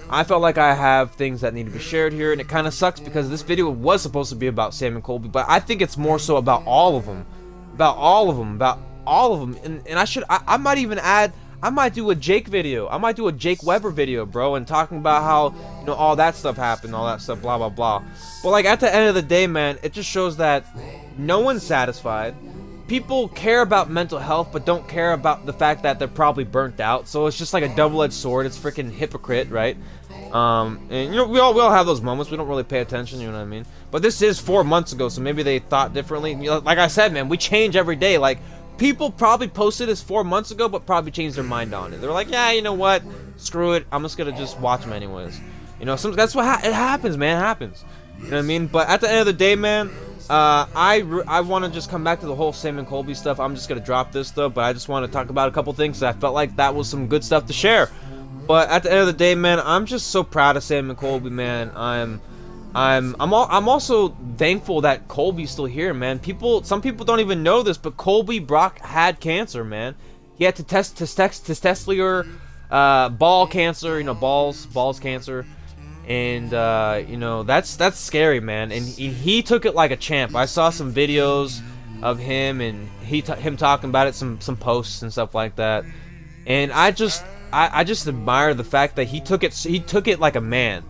I felt like I have things that need to be shared here, and it kind of sucks because this video was supposed to be about Sam and Colby, but I think it's more so about all of them. About all of them. And I might even add, I might do a Jake video. I might do a Jake Weber video, bro, and talking about how, you know, all that stuff happened, all that stuff, blah, blah, blah. But, like, at the end of the day, man, it just shows that no one's satisfied. People care about mental health, but don't care about the fact that they're probably burnt out. So it's just like a double-edged sword. It's freaking hypocrite, right? And you know, we all have those moments. We don't really pay attention, you know what I mean? But this is 4 months ago, so maybe they thought differently. You know, like I said, man, we change every day. Like, people probably posted this 4 months ago, but probably changed their mind on it. They're like, yeah, you know what? Screw it. I'm just gonna just watch them anyways. You know, that's what it happens, man. It happens. You know what I mean? But at the end of the day, man, I want to just come back to the whole Sam and Colby stuff. I'm just gonna drop this stuff, but I just want to talk about a couple things. I felt like that was some good stuff to share. But at the end of the day, man, I'm just so proud of Sam and Colby, man. I'm also thankful that Colby's still here, man. Some people don't even know this, but Colby Brock had cancer, man. He had testicular ball cancer, you know, balls cancer. And you know, that's scary, man. And he took it like a champ. I saw some videos of him and him talking about it, some posts and stuff like that. And I just admire the fact that he took it like a man.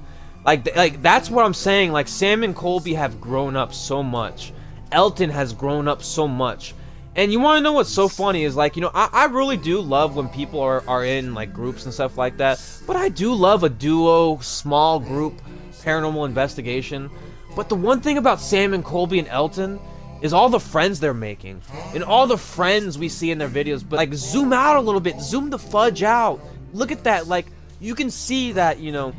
Like that's what I'm saying. Like, Sam and Colby have grown up so much. Elton has grown up so much. And you want to know what's so funny is, like, you know, I really do love when people are in, like, groups and stuff like that. But I do love a duo, small group, paranormal investigation. But the one thing about Sam and Colby and Elton is all the friends they're making. And all the friends we see in their videos. But, like, zoom out a little bit. Zoom the fudge out. Look at that. Like, you can see that, you know,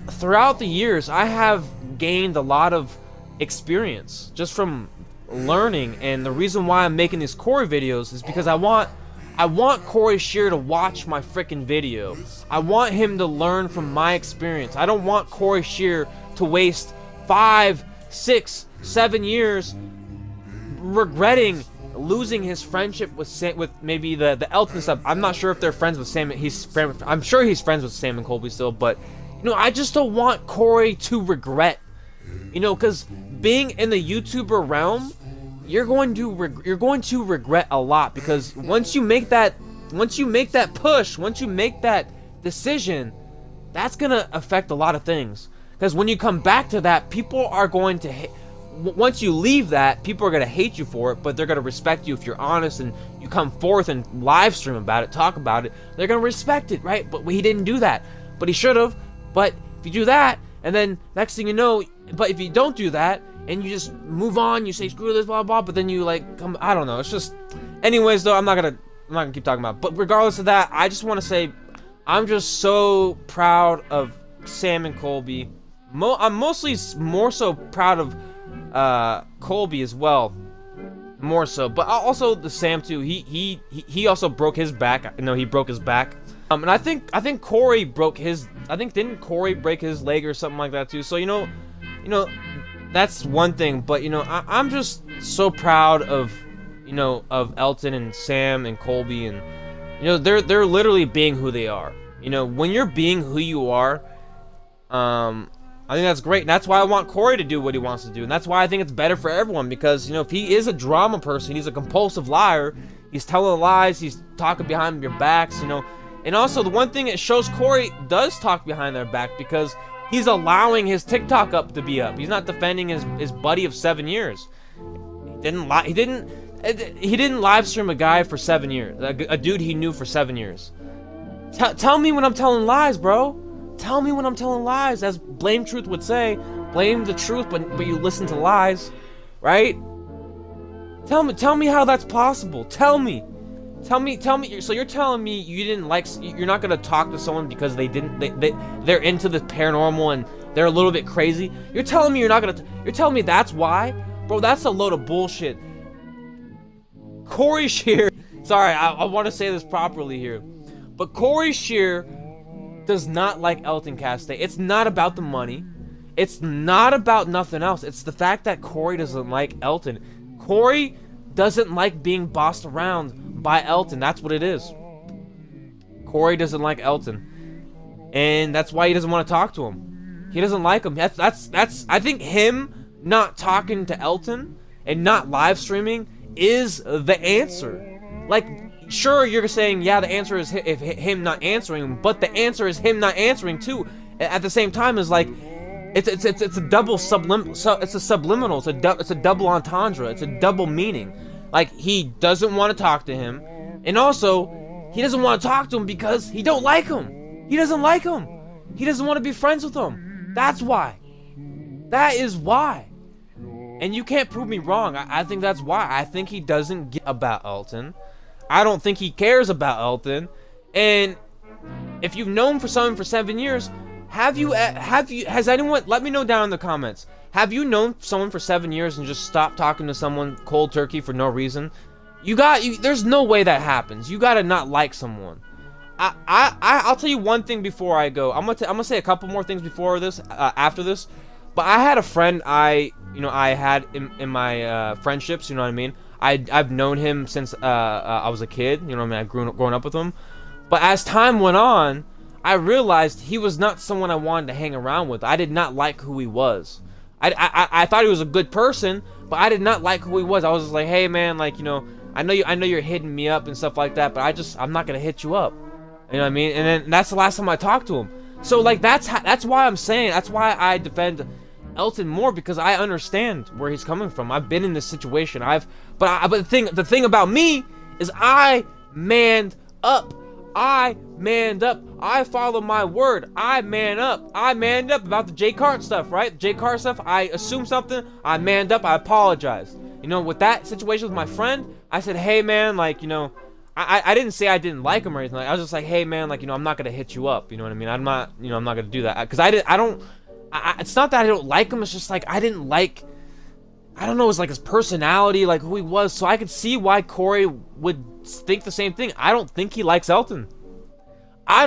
throughout the years, I have gained a lot of experience just from learning. And the reason why I'm making these Corey videos is because I want Corey Scherer to watch my freaking video. I want him to learn from my experience. I don't want Corey Scherer to waste 5, 6, 7 years regretting losing his friendship with maybe the Elton stuff. I'm not sure if they're friends with Sam. I'm sure he's friends with Sam and Colby still, but you know, I just don't want Corey to regret. You know, because being in the YouTuber realm, you're going to regret a lot, because once you make that push, once you make that decision, that's gonna affect a lot of things. Because when you come back to that, people are going to hate. once you leave that, people are gonna hate you for it, but they're gonna respect you if you're honest and you come forth and live stream about it, talk about it. They're gonna respect it, right? But he didn't do that, but he should have. But if you do that, and then next thing you know, but if you don't do that and you just move on, you say screw this, blah blah, but then you like come, I don't know. It's just, anyways, though, I'm not gonna keep talking about it. But regardless of that, I just want to say I'm just so proud of Sam and Colby. I'm mostly more so proud of Colby as well, more so, but also the Sam too. He also broke his back. No, he broke his back. And I think Corey broke his. Didn't Corey break his leg or something like that too? So you know, that's one thing. But I'm just so proud of of Elton and Sam and Colby, and they're literally being who they are. When you're being who you are, I think that's great, and that's why I want Corey to do what he wants to do, and that's why I think it's better for everyone, because if he is a drama person, he's a compulsive liar, he's telling lies, he's talking behind your backs, and also the one thing it shows, Corey does talk behind their back because he's allowing his TikTok to be up. He's not defending his buddy of 7 years. He didn't live stream a guy for 7 years, a dude he knew for 7 years. Tell me when I'm telling lies, bro. Tell me when I'm telling lies, as Blame Truth would say. Blame the truth, but you listen to lies, right? Tell me how that's possible. Tell me. So you're telling me you're not gonna talk to someone because they're into the paranormal and they're a little bit crazy? You're telling me you're telling me that's why? Bro, that's a load of bullshit. Corey Scherer, sorry, I want to say this properly here, but Corey Scherer does not like Elton Castay. It's not about the money. It's not about nothing else. It's the fact that Corey doesn't like Elton. Corey doesn't like being bossed around by Elton. That's what it is. Corey doesn't like Elton, and that's why he doesn't want to talk to him. He doesn't like him. That's I think him not talking to Elton and not live streaming is the answer. Like, sure, you're saying, yeah, the answer is him not answering, but the answer is him not answering too. At the same time, is like, it's a double it's a subliminal, it's a double entendre, it's a double meaning. Like, he doesn't want to talk to him, and also he doesn't want to talk to him because he don't like him. He doesn't like him. He doesn't want to be friends with him. That's why. That is why. And you can't prove me wrong. I think that's why. I think he doesn't get about Elton. I don't think he cares about Elton. And if you've known for someone for 7 years, has anyone, let me know down in the comments, have you known someone for 7 years and just stopped talking to someone cold turkey for no reason? There's no way that happens. You gotta not like someone. I'll tell you one thing before I go. I'm gonna say a couple more things before this, after this. But I had a friend I had in my friendships. You know what I mean? I've known him since I was a kid. You know what I mean? I've grown up with him. But as time went on, I realized he was not someone I wanted to hang around with. I did not like who he was. I thought he was a good person, but I did not like who he was. I was just like, hey man, like, I know you're hitting me up and stuff like that, but I'm not gonna hit you up. You know what I mean? And then that's the last time I talked to him. So like that's why I'm saying, that's why I defend Elton more, because I understand where he's coming from. I've been in this situation. But the thing about me is I manned up. I follow my word. I manned up about the Jay Cart stuff, right? Jay Cart stuff. I assumed something. I manned up. I apologized. With that situation with my friend, I said, hey man, like, I didn't say I didn't like him or anything. I was just like, hey man, like, I'm not gonna hit you up. You know what I mean? I'm not gonna do that, because it's not that I don't like him. It's just like I don't know, it's like his personality, like who he was. So I could see why Corey would think the same thing. I don't think he likes Elton. I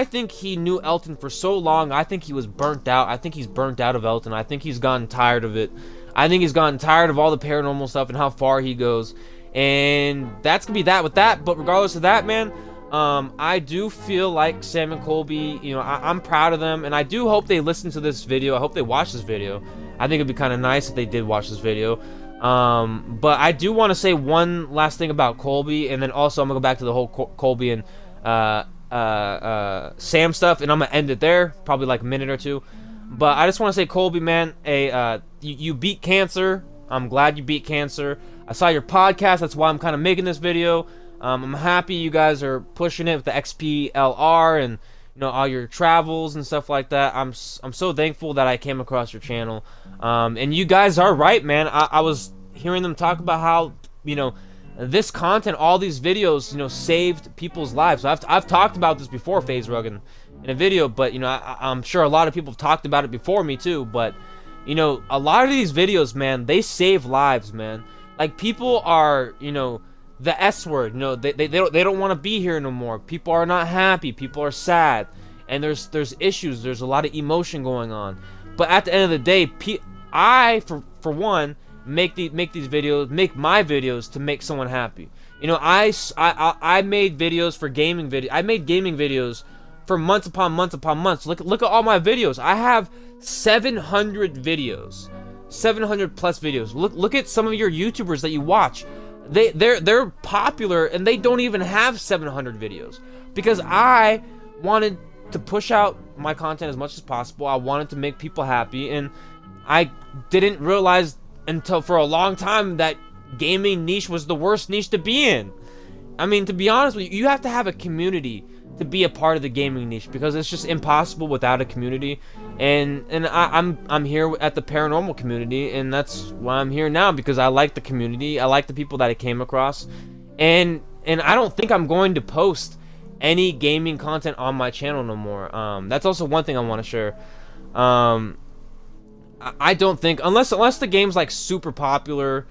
think he knew Elton for so long. I think he was burnt out. I think he's burnt out of Elton. I think he's gotten tired of it. I think he's gotten tired of all the paranormal stuff and how far he goes. And that's gonna be that with that. But regardless of that, man, I do feel like Sam and Colby, I'm proud of them, and I do hope they listen to this video. I hope they watch this video. I think it'd be kind of nice if they did watch this video. But I do want to say one last thing about Colby, and then also I'm gonna go back to the whole Colby and Sam stuff, and I'm gonna end it there, probably like a minute or two. But I just want to say, Colby, man, you beat cancer. I'm glad you beat cancer. I saw your podcast. That's why I'm kind of making this video. I'm happy you guys are pushing it with the XPLR and all your travels and stuff like that. I'm so thankful that I came across your channel. And you guys are right, man. I was hearing them talk about how this content, all these videos, saved people's lives. So I've talked about this before, FaZe Rogan, in a video, but I'm sure a lot of people have talked about it before me too. But a lot of these videos, man, they save lives, man. Like, people are, the S word, they don't want to be here no more. People are not happy. People are sad, and there's issues. There's a lot of emotion going on. But at the end of the day, I for one make my videos to make someone happy. I made videos for gaming video. I made gaming videos for months upon months upon months. Look at all my videos. I have 700 videos, 700 plus videos. Look at some of your YouTubers that you watch. They're popular and they don't even have 700 videos, because I wanted to push out my content as much as possible. I wanted to make people happy, and I didn't realize until for a long time that gaming niche was the worst niche to be in. I mean, to be honest with you, you have to have a community to be a part of the gaming niche, because it's just impossible without a community. And I'm here at the paranormal community, and that's why I'm here now, because I like the community. I like the people that I came across, and I don't think I'm going to post any gaming content on my channel no more. That's also one thing I want to share. I don't think, unless the game's like super popular,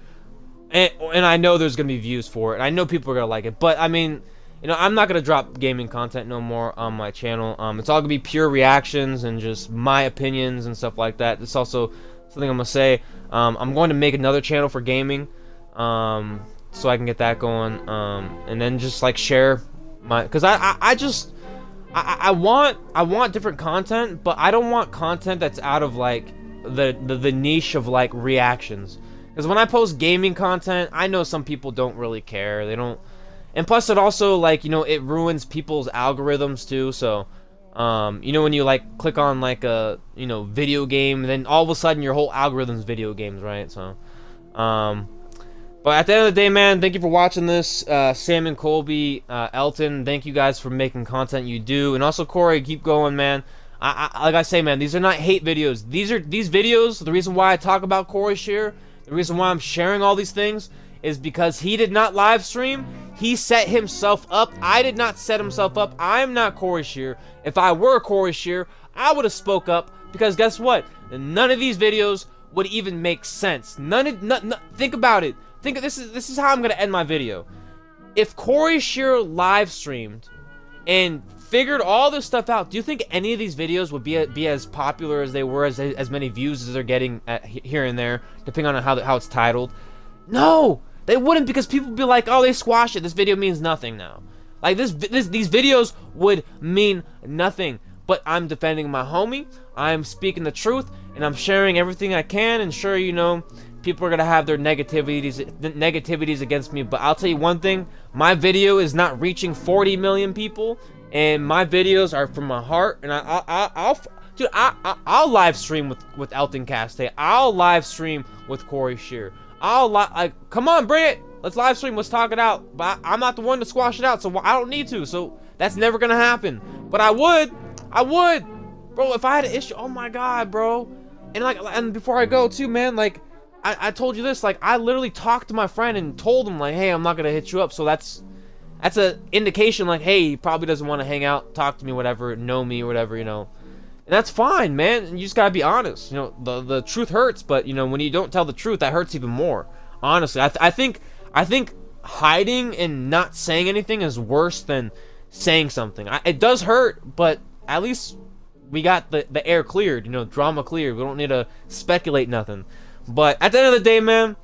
and I know there's gonna be views for it, I know people are gonna like it, but I mean, I'm not gonna drop gaming content no more on my channel. It's all gonna be pure reactions and just my opinions and stuff like that. It's also something I'm gonna say. I'm going to make another channel for gaming, so I can get that going, and then just like share my, because I want different content, but I don't want content that's out of like the niche of like reactions. Because when I post gaming content, I know some people don't really care. They don't. And plus, it also, like, it ruins people's algorithms, too. So, when you, like, click on, like, a, video game, then all of a sudden your whole algorithm's video games, right? So, but at the end of the day, man, thank you for watching this. Sam and Colby, Elton, thank you guys for making content you do. And also, Corey, keep going, man. Like I say, man, these are not hate videos. These videos, the reason why I talk about Corey Scherer, the reason why I'm sharing all these things, is because he did not live stream. He set himself up. I did not set himself up. I'm not Corey Scherer. If I were Corey Scherer, I would have spoke up, because guess what? None of these videos would even make sense. Think about it. This is how I'm gonna end my video. If Corey Scherer live streamed and figured all this stuff out, do you think any of these videos would be as popular as they were, as many views as they're getting here and there, depending on how it's titled? No, they wouldn't, because people would be like, oh, they squashed it. This video means nothing now. Like, these videos would mean nothing. But I'm defending my homie. I'm speaking the truth, and I'm sharing everything I can. And sure, people are gonna have their negativities against me. But I'll tell you one thing: my video is not reaching 40 million people, and my videos are from my heart. And I'll live stream with Elton Caste. I'll live stream with Corey Scherer. Come on, bring it. Let's live stream. Let's talk it out. But I'm not the one to squash it out, so I don't need to. So that's never gonna happen. But I would, bro. If I had an issue, oh my god, bro. And before I go too, man, like I told you this, like I literally talked to my friend and told him, like, hey, I'm not gonna hit you up. So that's a indication, like, hey, he probably doesn't want to hang out, talk to me, whatever, know me or whatever, And that's fine, man. And you just gotta be honest. The truth hurts, but when you don't tell the truth, that hurts even more. Honestly, I think hiding and not saying anything is worse than saying something. It does hurt, but at least we got the air cleared. Drama cleared. We don't need to speculate nothing. But at the end of the day, man,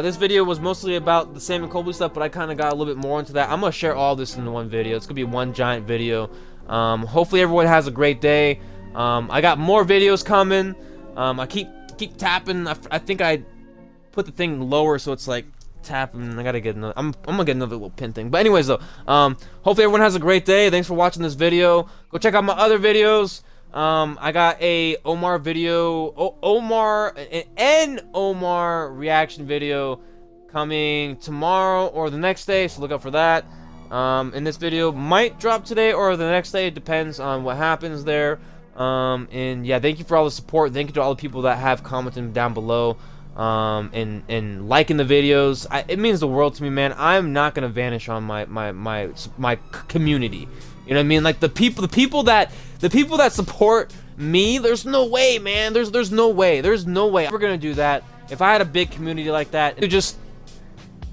this video was mostly about the Sam and Colby stuff, but I kind of got a little bit more into that. I'm gonna share all this into one video. It's gonna be one giant video. Hopefully everyone has a great day. I got more videos coming. I keep tapping. I think I put the thing lower so it's like tapping. I gotta get another. I'm gonna get another little pin thing. But anyways, though, hopefully everyone has a great day. Thanks for watching this video. Go check out my other videos. I got a Omar video, Omar reaction video coming tomorrow or the next day, so look out for that. And this video might drop today or the next day, it depends on what happens there. And yeah, thank you for all the support. Thank you to all the people that have commented down below, and liking the videos. It means the world to me, man. I'm not gonna vanish on my community. You know what I mean? Like the people that support me. There's no way, man. There's no way. There's no way we're gonna do that. If I had a big community like that, it just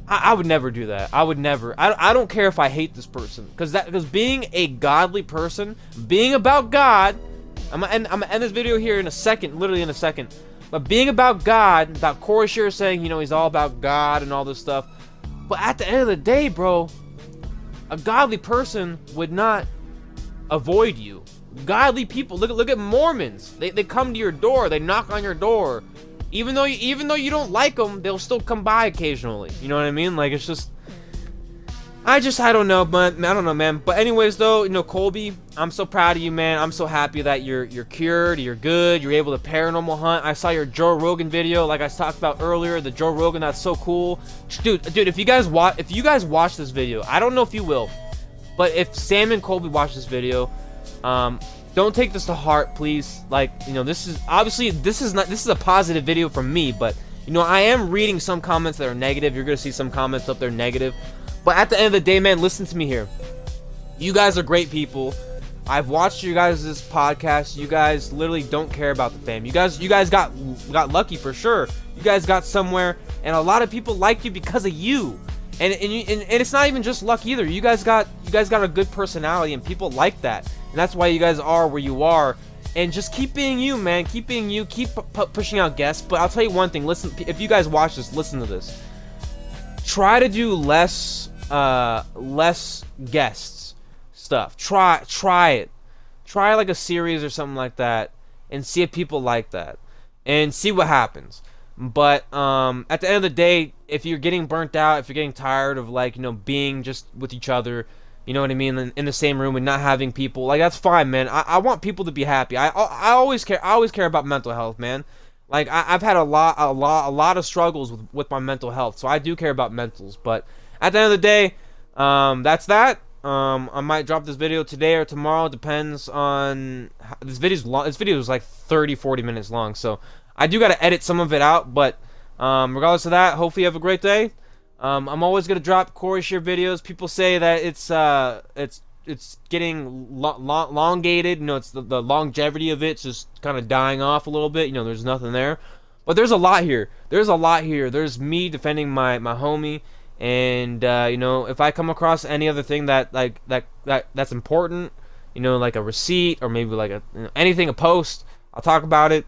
I would never do that. I would never. I don't care if I hate this person, because being a godly person, being about God. I'm gonna end this video here in a second, literally in a second. But being about God, about Corey Scherer saying, you know, he's all about God and all this stuff. But at the end of the day, bro, a godly person would not avoid you. Godly people, look at Mormons. They come to your door, they knock on your door. Even though you don't like them, they'll still come by occasionally. You know what I mean? Like, it's just, I don't know, but I don't know, man. But anyways, though, you know, Colby, I'm so proud of you, man. I'm so happy that you're cured, you're good, you're able to paranormal hunt. I saw your Joe Rogan video, like I talked about earlier. The Joe Rogan, that's so cool, dude. If you guys watch this video, I don't know if you will, but if Sam and Colby watch this video, don't take this to heart, please. Like, you know, this is obviously this is a positive video from me, but you know, I am reading some comments that are negative. You're gonna see some comments up there negative. But at the end of the day, man, listen to me here. You guys are great people. I've watched you guys' podcast. You guys literally don't care about the fame. You guys got lucky for sure. You guys got somewhere, and a lot of people like you because of you. And it's not even just luck either. You guys got a good personality, and people like that. And that's why you guys are where you are. And just keep being you, man. Keep being you. Keep pushing out guests. But I'll tell you one thing. Listen, if you guys watch this, listen to this. Try to do less guests stuff. Try it. Try like a series or something like that, and see if people like that, and see what happens. But at the end of the day, if you're getting burnt out, if you're getting tired of, like, you know, being just with each other, you know what I mean, in the same room and not having people, like, that's fine, man. I want people to be happy. I always care. I always care about mental health, man. Like, I've had a lot of struggles with my mental health, so I do care about mentals. But at the end of the day, that's that. I might drop this video today or tomorrow, depends on this video's long. This video is like 30-40 minutes long, so I do gotta edit some of it out. But regardless of that, hopefully you have a great day. I'm always gonna drop Corey Scherer videos. People say that it's getting elongated. You know, it's the longevity of it's just kind of dying off a little bit. You know, there's nothing there, but there's a lot here. There's me defending my homie. And you know, if I come across any other thing that's important, you know, like a receipt or maybe like anything, a post, I'll talk about it.